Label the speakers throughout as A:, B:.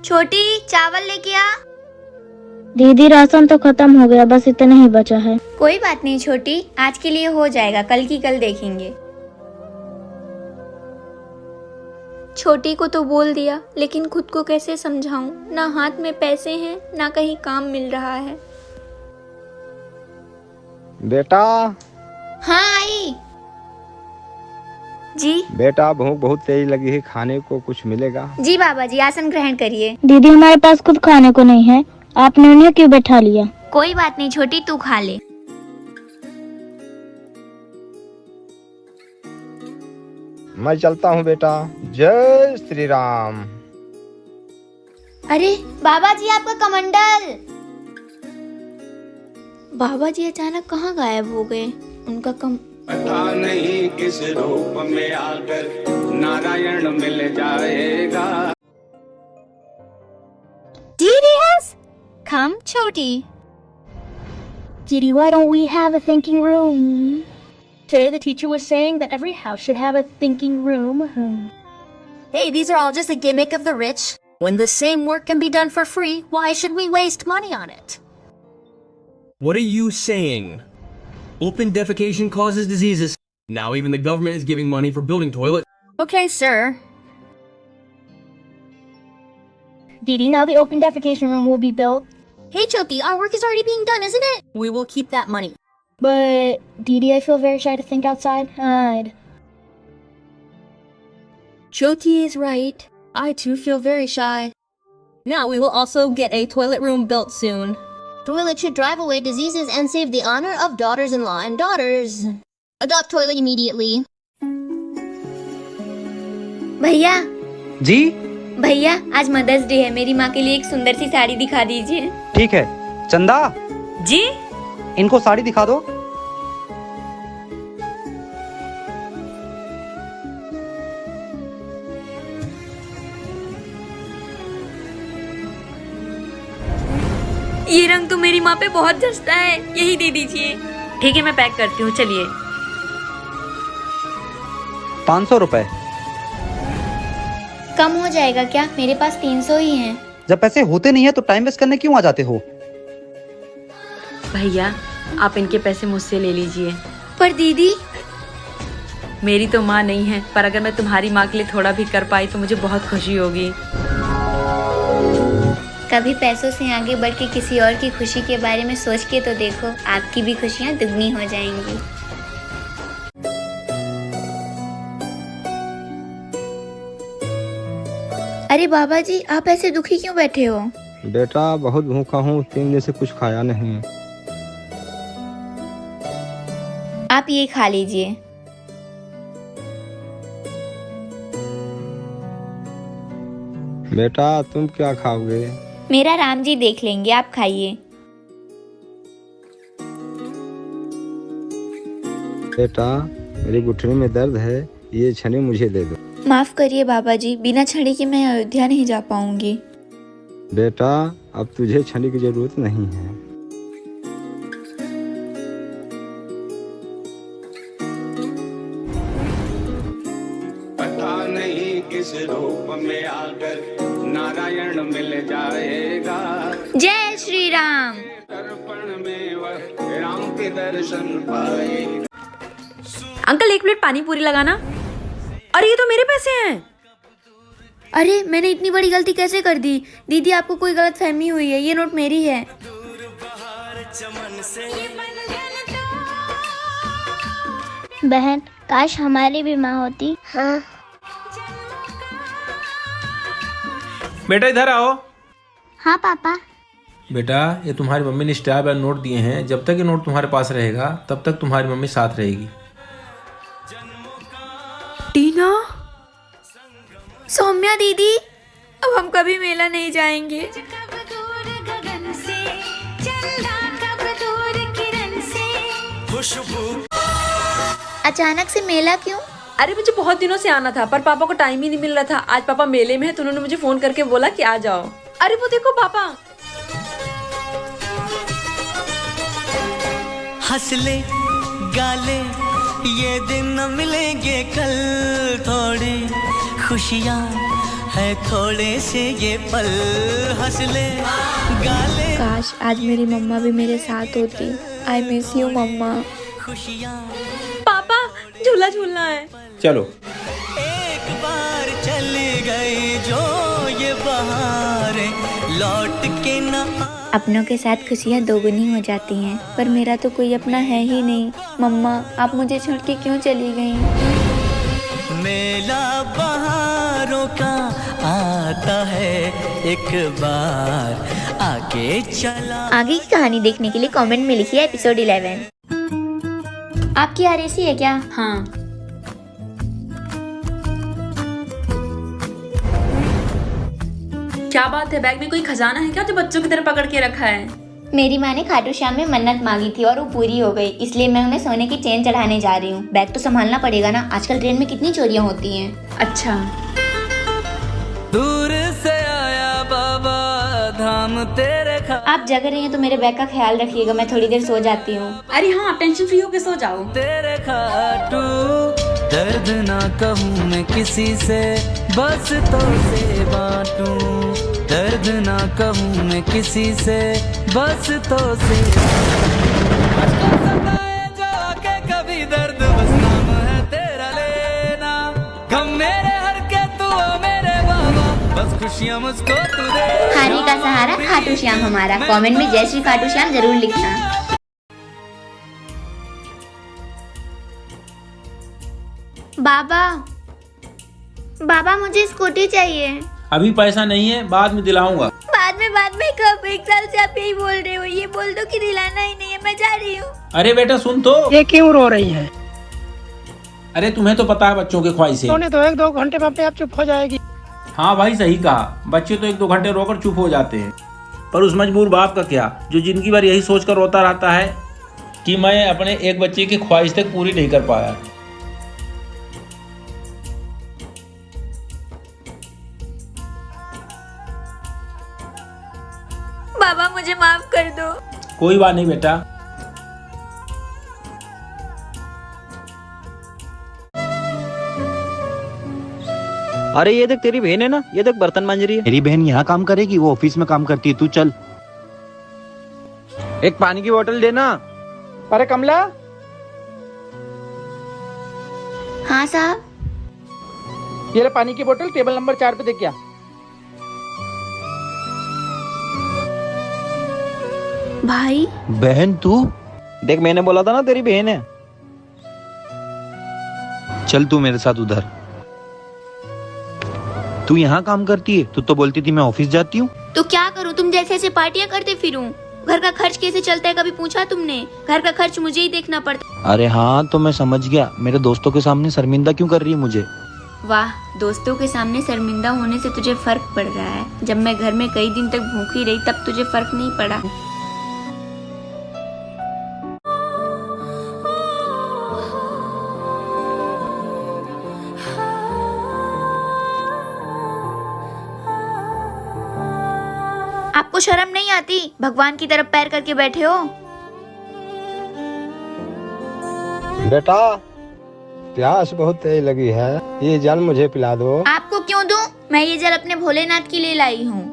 A: छोटी चावल लेके आ।
B: दीदी राशन तो खत्म हो गया, बस इतना ही बचा है।
A: कोई बात नहीं छोटी, आज के लिए हो जाएगा, कल की कल देखेंगे। छोटी को तो बोल दिया, लेकिन खुद को कैसे समझाऊं? ना हाथ में पैसे हैं, ना कहीं काम मिल रहा है।
C: बेटा।
A: हाँ आई। जी
C: बेटा, भूख बहुत तेज लगी है, खाने को कुछ मिलेगा?
A: जी बाबा जी, आसन ग्रहण करिए।
B: दीदी हमारे पास कुछ खाने को नहीं है, आपने उन्हें क्यों बैठा लिया?
A: कोई बात नहीं छोटी, तू खा ले।
C: मैं चलता हूँ बेटा। जय श्री राम।
A: अरे बाबा जी, आपका कमंडल। बाबा जी अचानक कहाँ गायब हो गए? उनका
D: पता नहीं किस रूप में आकर नारायण मिल जाएगा।
E: Didi has come, Choti.
B: Didi, why don't we have a thinking room?
E: Today the teacher was saying that every house should have a thinking room. Hey, these are all just a gimmick of the rich. When the same work can be done for free, why should we waste money on it?
F: What are you saying? Open defecation causes diseases. Now even the government is giving money for building toilets.
E: Okay, sir.
B: Didi, now the open defecation room will be built.
E: Hey, Choti, our work is already being done, isn't it? We will keep that money.
B: But Didi, I feel very shy to think outside.
E: Choti is right. I too feel very shy. Now we will also get a toilet room built soon. Toilet should drive away diseases and save the honor of daughters-in-law and daughters. Adopt toilet immediately.
A: भैया।
G: जी
A: भैया, आज mother's day है, मेरी माँ के लिए एक सुंदर सी साड़ी दिखा दीजिए।
G: ठीक है। चंदा
A: जी
G: इनको साड़ी दिखा दो।
A: ये रंग तो मेरी माँ पे बहुत जचता है, यही दे दीजिए। ठीक है, मैं पैक करती हूँ, चलिए।
G: 500 रुपए।
A: कम हो जाएगा क्या? मेरे पास 300 ही हैं।
G: जब पैसे होते नहीं है तो टाइम वेस्ट करने क्यों आ जाते हो?
H: भैया, आप इनके पैसे मुझसे ले लीजिए।
A: पर दीदी।
H: मेरी तो माँ नहीं है, पर अगर मैं तुम्हारी माँ के लिए थोड़ा भी कर पाई तो मुझे बहुत खुशी होगी।
A: कभी पैसों से आगे बढ़ के किसी और की खुशी के बारे में सोच के तो देखो, आपकी भी खुशियाँ दुगनी हो जाएंगी। अरे बाबा जी, आप ऐसे दुखी क्यों बैठे हो?
C: बेटा, बहुत भूखा हूँ, 3 दिन से कुछ खाया नहीं।
A: आप ये खा लीजिए।
C: बेटा, तुम क्या खाओगे?
A: मेरा राम जी देख लेंगे, आप खाइए।
C: बेटा, मेरी घुटने में दर्द है, ये छड़ी मुझे दे दो।
A: माफ करिए बाबा जी, बिना छड़ी के मैं अयोध्या नहीं जा पाऊंगी।
C: बेटा, अब तुझे छड़ी की जरूरत नहीं है।
D: पता नहीं किस रूप में आकर नारायण मिल जाएगा।
A: जय श्री राम।
D: दर्पण में वह राम के दर्शन पाए।
H: अंकल, 1 प्लेट पानी पूरी लगाना। अरे ये तो मेरे पैसे हैं।
A: अरे मैंने इतनी बड़ी गलती कैसे कर दी? दीदी, आपको कोई गलत फहमी हुई है, ये नोट मेरी है।
B: बहन, काश हमारी भी माँ होती।
E: हाँ।
I: बेटा इधर आओ।
B: हाँ पापा।
I: बेटा, ये तुम्हारी मम्मी ने स्टैम्प और नोट दिए हैं, जब तक ये नोट तुम्हारे पास रहेगा तब तक तुम्हारी मम्मी साथ रहेगी।
H: टीना,
A: सौम्या दीदी, अब हम कभी मेला नहीं जाएंगे। अचानक से मेला क्यों?
H: अरे मुझे बहुत दिनों से आना था, पर पापा को टाइम ही नहीं मिल रहा था। आज पापा मेले में है तो उन्होंने मुझे फोन करके बोला कि आ जाओ। अरे वो देखो पापा।
J: हंस ले गाले, ये दिन न मिलेंगे कल, थोड़ी खुशियाँ है थोड़े से ये पल, हंस ले गाले
A: काश आज मेरी मम्मा भी मेरे साथ होती। आई मिस यू मम्मा।
J: खुशियाँ
H: पापा झूला झूलना है।
I: चलो।
J: एक बार चली गई जो ये बहारें, लौट के ना
A: अपनों के साथ खुशियाँ दोगुनी हो जाती हैं, पर मेरा तो कोई अपना है ही नहीं। मम्मा आप मुझे छोड़ के क्यों चली गईं?
J: मेला बहारों का आता है एक बार, आगे चला।
A: आगे की कहानी देखने के लिए कमेंट में लिखिए एपिसोड 11। आपकी आरएसी है क्या?
H: हाँ। क्या बात है, बैग में कोई खजाना है क्या जो बच्चों की तरह पकड़ के रखा है?
A: मेरी माँ ने खाटू श्याम में मन्नत मांगी थी और वो पूरी हो गई, इसलिए मैं उन्हें सोने की चेन चढ़ाने जा रही हूँ। बैग तो संभालना पड़ेगा ना, आजकल ट्रेन में कितनी चोरियाँ होती हैं।
H: अच्छा।
J: दूर से आया बाबा धाम तेरे
A: आप जग रही हैं तो मेरे बैग का ख्याल रखिएगा, मैं थोड़ी देर सो जाती हूँ।
H: अरे हाँ, आप टेंशन फ्री होके सो जाओ।
J: तेरे खाटू दर्द ना कहूँ मैं किसी से, बस तो से बांटूं। दर्द ना कहूँ मैं किसी से, बस तो से जाके कभी दर्द बस नाम है तेरा लेना। गम मेरे हर के तू मेरे बाबा, बस खुशियाँ मुझको तू दे।
A: खाने का सहारा खाटू श्याम हमारा। कमेंट में जय श्री खाटू श्याम जरूर लिखना। बाबा बाबा मुझे स्कूटी चाहिए।
I: अभी पैसा नहीं है, बाद में दिलाऊंगा।
A: बाद में कब? 1 साल से आप यही बोल रहे हो। ये बोल दो कि दिलाना ही नहीं है, मैं जा रही हूँ।
I: अरे बेटा सुन तो।
K: ये क्यों रो रही है?
I: अरे तुम्हें तो पता है बच्चों की ख्वाहिशें।
K: सोने तो 1-2 घंटे में अपने आप चुप हो जाएगी।
I: हाँ भाई सही कहा, बच्चे तो 1-2 घंटे रोकर चुप हो जाते हैं, पर उस मजबूर बाप का क्या जो जिंदगी भर यही सोचकर रोता रहता है कि मैं अपने एक बच्चे की ख्वाहिश तक पूरी नहीं कर पाया।
A: बाबा मुझे माफ कर दो।
I: कोई बात नहीं बेटा।
G: अरे ये देख तेरी बहन है ना, ये देख बर्तन मांज रही है।
C: मेरी बहन यहाँ काम करेगी, वो ऑफिस में काम करती है। तू चल, एक पानी की बोतल देना।
K: अरे कमला।
A: हाँ साहब।
K: ये ले पानी की बोतल, टेबल नंबर 4 पे देख क्या।
A: भाई।
C: बहन तू?
G: देख मैंने बोला था ना तेरी बहन है।
C: चल तू मेरे साथ उधर। तू यहाँ काम करती है? तू तो बोलती थी मैं ऑफिस जाती हूँ।
A: तो क्या करूँ, तुम जैसे ऐसे पार्टियां करते फिरूं? घर का खर्च कैसे चलता है कभी पूछा तुमने? घर का खर्च मुझे ही देखना पड़ता।
C: अरे हाँ तो मैं समझ गया, मेरे दोस्तों के सामने शर्मिंदा क्यों कर रही है मुझे?
A: वाह, दोस्तों के सामने शर्मिंदा होने से तुझे फर्क पड़ रहा है। जब मैं घर में कई दिन तक भूखी रही तब तुझे फर्क नहीं पड़ा। आपको शर्म नहीं आती? भगवान की तरफ पैर करके बैठे हो।
C: बेटा प्यास बहुत तेज लगी है, ये जल मुझे पिला दो।
A: आपको क्यों दूं? मैं ये जल अपने भोलेनाथ के लिए लाई हूँ।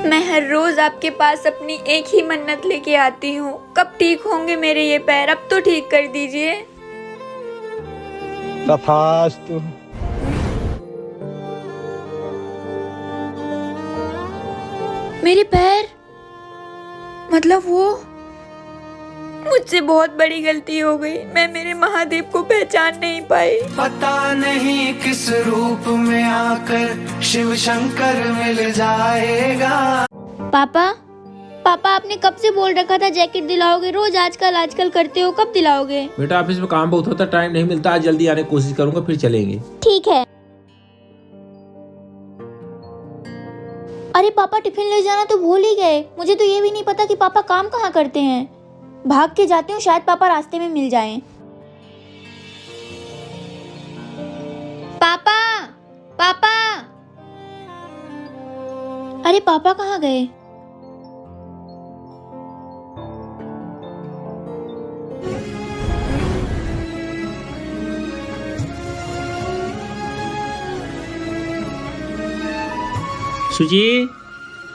A: मैं हर रोज आपके पास अपनी एक ही मन्नत लेके आती हूँ। कब ठीक होंगे मेरे ये पैर? अब तो ठीक कर दीजिए।
C: तथास्तु।
A: मेरे पैर? मतलब वो? मुझसे बहुत बड़ी गलती हो गई। मैं मेरे महादेव को पहचान नहीं पाई।
J: पता नहीं किस रूप में आकर शिव शंकर मिल जाएगा।
A: पापा पापा आपने कब से बोल रखा था जैकेट दिलाओगे, रोज आजकल करते हो, कब दिलाओगे?
I: बेटा ऑफिस में काम बहुत होता, टाइम नहीं मिलता। आज जल्दी आने की कोशिश करूंगा, फिर चलेंगे।
A: ठीक है। अरे पापा टिफिन ले जाना तो भूल ही गए। मुझे तो ये भी नहीं पता कि पापा काम कहाँ करते हैं। भाग के जाती हूँ, शायद पापा रास्ते में मिल जाएं। पापा पापा। अरे पापा कहाँ गए?
I: सुची,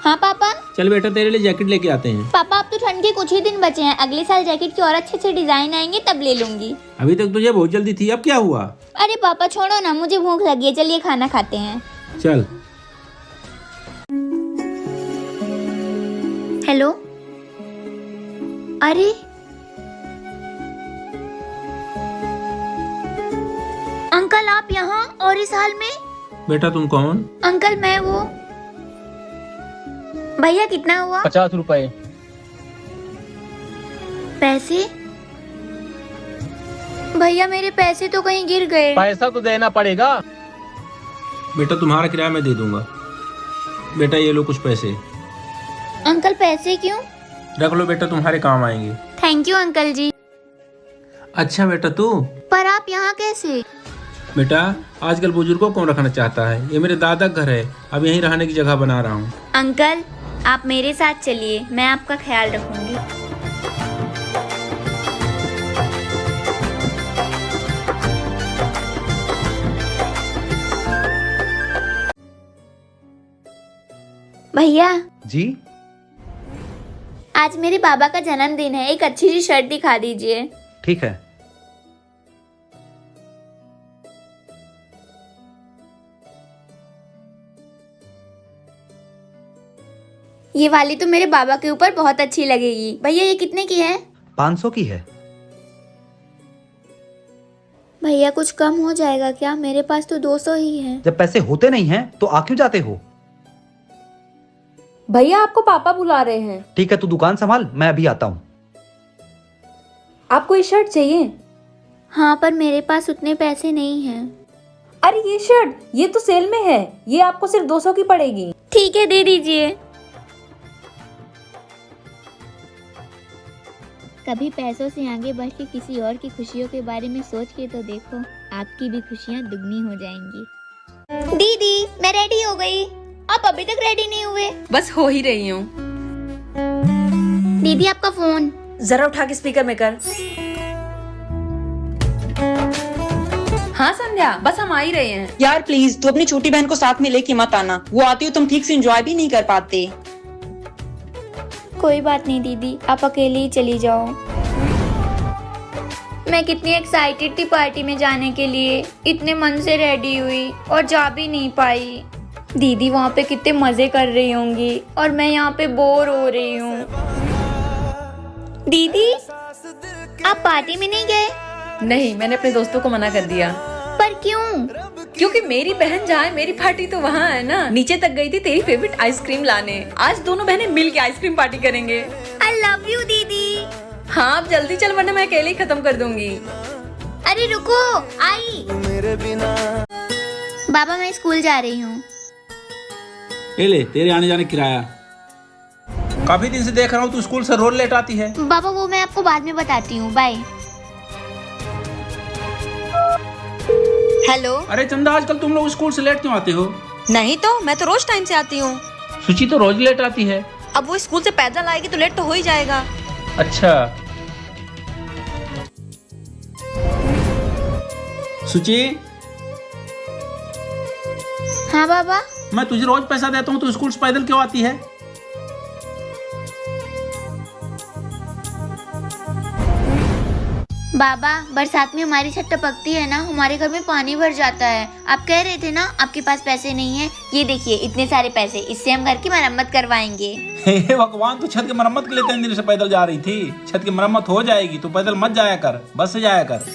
B: हाँ पापा।
I: चल बेटा तेरे लिए जैकेट लेके आते हैं।
B: पापा अब तो ठंड के कुछ ही दिन बचे हैं, अगले साल जैकेट के और अच्छे अच्छे डिजाइन आएंगे तब ले लूंगी।
I: अभी तक तुझे बहुत जल्दी थी, अब क्या हुआ?
B: अरे पापा छोड़ो ना, मुझे भूख लगी है, चलिए खाना खाते हैं।
I: चल।
B: हेलो। अरे अंकल आप यहाँ और इस हाल में?
I: बेटा तुम कौन?
B: अंकल मैं वो। भैया कितना हुआ?
K: 50 रुपए।
B: पैसे? भैया मेरे पैसे तो कहीं गिर गए।
K: पैसा तो देना पड़ेगा।
I: बेटा तुम्हारा किराया मैं दे दूंगा। बेटा ये लो कुछ पैसे।
B: अंकल पैसे क्यों?
I: रख लो बेटा, तुम्हारे काम आएंगे।
B: थैंक यू अंकल जी।
I: अच्छा बेटा तू?
B: पर आप यहाँ कैसे?
I: बेटा आजकल बुजुर्गों को कौन रखना चाहता है, ये मेरे दादा का घर है, अब यहीं रहने की जगह बना रहा हूँ।
B: अंकल आप मेरे साथ चलिए, मैं आपका ख्याल रखूंगी। भैया
C: जी
B: आज मेरे बाबा का जन्मदिन है, एक अच्छी सी शर्ट दिखा दीजिए।
G: ठीक है।
B: ये वाली तो मेरे बाबा के ऊपर बहुत अच्छी लगेगी। भैया ये कितने की है?
G: 500 की है।
B: भैया कुछ कम हो जाएगा क्या? मेरे पास तो 200 ही है।
G: जब पैसे होते नहीं हैं तो आ क्यों जाते हो?
H: भैया आपको पापा बुला रहे हैं।
G: ठीक है तू दुकान संभाल, मैं अभी आता हूँ।
H: आपको ये शर्ट चाहिए?
B: हाँ पर मेरे पास उतने पैसे नहीं हैं।
H: अरे ये शर्ट ये तो सेल में है, ये आपको सिर्फ 200 की पड़ेगी।
B: ठीक है दे दीजिए। कभी पैसों से आगे बढ़ के किसी और की खुशियों के बारे में सोच के तो देखो, आपकी भी खुशियाँ दुगनी हो जाएंगी। दीदी मैं रेडी हो गई, आप अभी तक रेडी नहीं हुए?
H: बस हो ही रही हूँ।
B: दीदी आपका फोन
H: जरा उठा के स्पीकर में कर। हाँ संध्या बस हम आ ही रहे हैं।
L: यार प्लीज तू अपनी छोटी बहन को साथ में लेके मत आना, वो आती हो तुम ठीक से एंजॉय भी नहीं कर पाते।
B: कोई बात नहीं दीदी, आप अकेले ही चली जाओ। मैं कितनी एक्साइटेड थी पार्टी में जाने के लिए, इतने मन से रेडी हुई और जा भी नहीं पाई। दीदी वहाँ पे कितने मजे कर रही होंगी और मैं यहाँ पे बोर हो रही हूँ। दीदी आप पार्टी में नहीं गए?
H: नहीं मैंने अपने दोस्तों को मना कर दिया।
B: पर क्यों?
H: क्योंकि मेरी बहन जहाँ है मेरी पार्टी तो वहाँ है ना। नीचे तक गई थी तेरी फेवरेट आइसक्रीम लाने, आज दोनों बहनें मिल के आइसक्रीम पार्टी करेंगे।
B: आई लव यू दीदी।
H: हाँ अब जल्दी चल वरना मैं अकेले ही खत्म कर दूंगी।
B: अरे रुको, आई। बाबा मैं स्कूल जा रही हूँ।
I: ये ले तेरे आने जाने किराया। काफी दिन से देख रहा हूँ तू स्कूल से रोज लेट आती है।
B: बाबा वो मैं आपको बाद में बताती हूँ, बाय।
H: हेलो।
I: अरे चंदा आजकल तुम लोग स्कूल से लेट क्यों आते हो?
H: नहीं तो मैं तो रोज टाइम से आती हूँ।
I: सुची तो रोज लेट आती है।
H: अब वो स्कूल से पैदल आएगी तो लेट तो हो ही जाएगा।
I: अच्छा सुची।
B: हाँ बाबा।
I: मैं तुझे रोज पैसा देता हूँ, तू स्कूल से पैदल क्यों आती है?
B: बाबा बरसात में हमारी छत टपकती है ना, हमारे घर में पानी भर जाता है। आप कह रहे थे ना आपके पास पैसे नहीं है, ये देखिए इतने सारे पैसे, इससे हम घर की मरम्मत करवाएंगे।
I: हे भगवान, तू छत की मरम्मत के लिए 3 दिन से पैदल जा रही थी। छत की मरम्मत हो जाएगी, तू पैदल मत जाया कर, बस से जाया कर।